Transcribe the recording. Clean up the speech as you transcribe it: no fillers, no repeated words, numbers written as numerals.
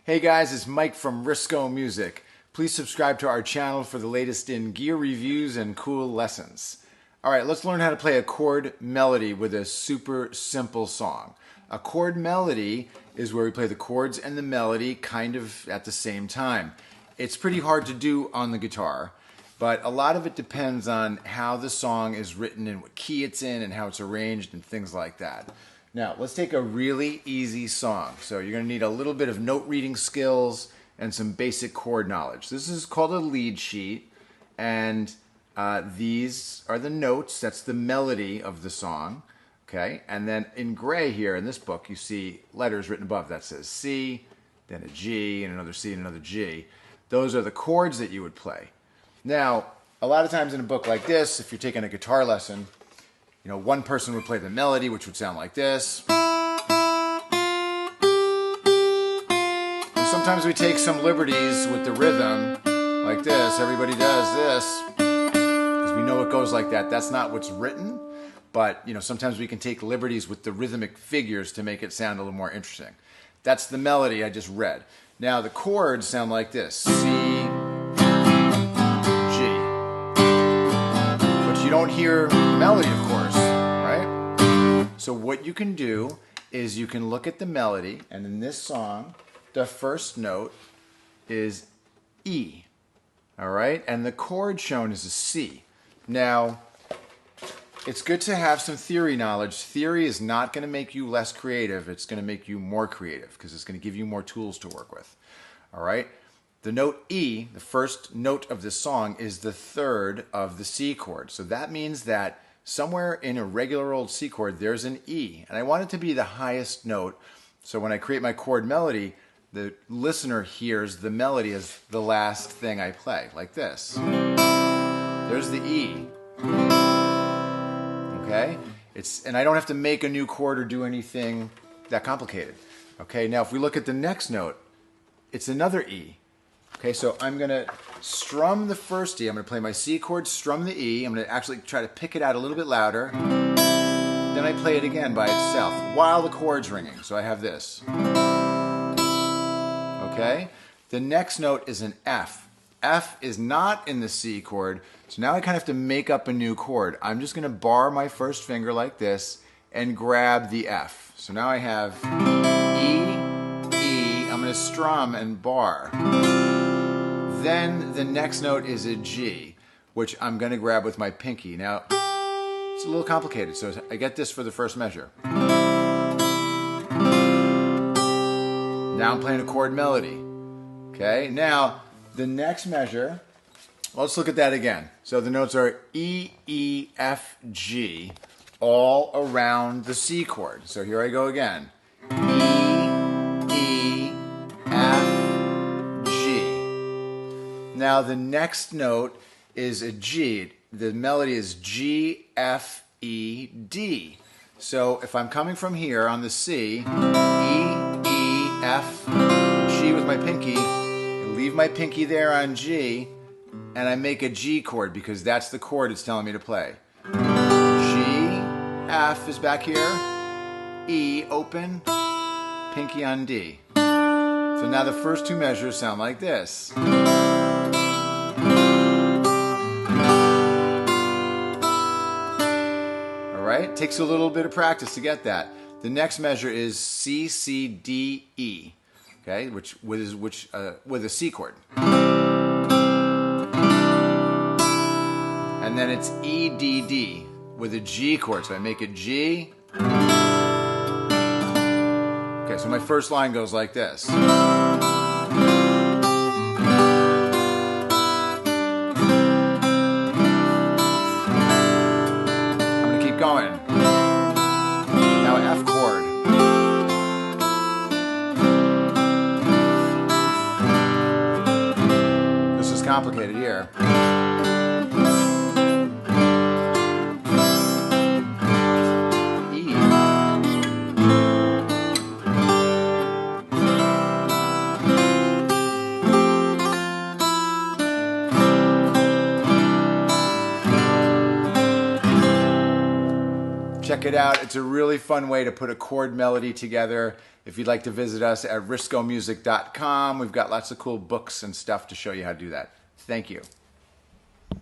Hey guys, it's Mike from Risko Music. Please subscribe to our channel for the latest in gear reviews and cool lessons. Alright, let's learn how to play a chord melody with a super simple song. A chord melody is where we play the chords and the melody kind of at the same time. It's pretty hard to do on the guitar, but a lot of it depends on how the song is written and what key it's in and how it's arranged and things like that. Now, let's take a really easy song. So you're going to need a little bit of note reading skills and some basic chord knowledge. This is called a lead sheet, and these are the notes. That's the melody of the song. Okay, and then in gray here in this book, you see letters written above that says C, then a G, and another C, and another G. Those are the chords that you would play. Now, a lot of times in a book like this, if you're taking a guitar lesson, you know, one person would play the melody, which would sound like this. And sometimes we take some liberties with the rhythm, like this. Everybody does this, because we know it goes like that. That's not what's written, but you know, sometimes we can take liberties with the rhythmic figures to make it sound a little more interesting. That's the melody I just read. Now the chords sound like this: C, G. But you don't hear the melody, of course, right? So what you can do is you can look at the melody, and in this song, the first note is E, all right? And the chord shown is a C. Now, it's good to have some theory knowledge. Theory is not going to make you less creative. It's going to make you more creative because it's going to give you more tools to work with, all right? The note E, the first note of this song, is the third of the C chord. So that means that somewhere in a regular old C chord, there's an E. And I want it to be the highest note. So when I create my chord melody, the listener hears the melody as the last thing I play, like this. There's the E. Okay? And I don't have to make a new chord or do anything that complicated. Okay, now if we look at the next note, it's another E. Okay, so I'm going to strum the first E. I'm going to play my C chord, strum the E. I'm going to actually try to pick it out a little bit louder. Then I play it again by itself while the chord's ringing. So I have this. Okay? The next note is an F. F is not in the C chord, so now I kind of have to make up a new chord. I'm just going to bar my first finger like this and grab the F. So now I have E, E. I'm going to strum and bar. Then the next note is a G, which I'm going to grab with my pinky. Now, it's a little complicated, so I get this for the first measure. Now I'm playing a chord melody. Okay, now the next measure, let's look at that again. So the notes are E, E, F, G, all around the C chord. So here I go again. Now the next note is a G. The melody is G, F, E, D. So if I'm coming from here on the C, E, E, F, G with my pinky, I leave my pinky there on G, and I make a G chord because that's the chord it's telling me to play. G, F is back here, E, open, pinky on D. So now the first two measures sound like this. Right? Takes a little bit of practice to get that. The next measure is C, C, D, E, okay, with a C chord. And then it's E, D, D with a G chord. So I make a G. Okay, so my first line goes like this. Going. Now an F chord. This is complicated here. E. Check it out. It's a really fun way to put a chord melody together If you'd like to visit us at riskomusic.com, we've got lots of cool books and stuff to show you how to do that. Thank you.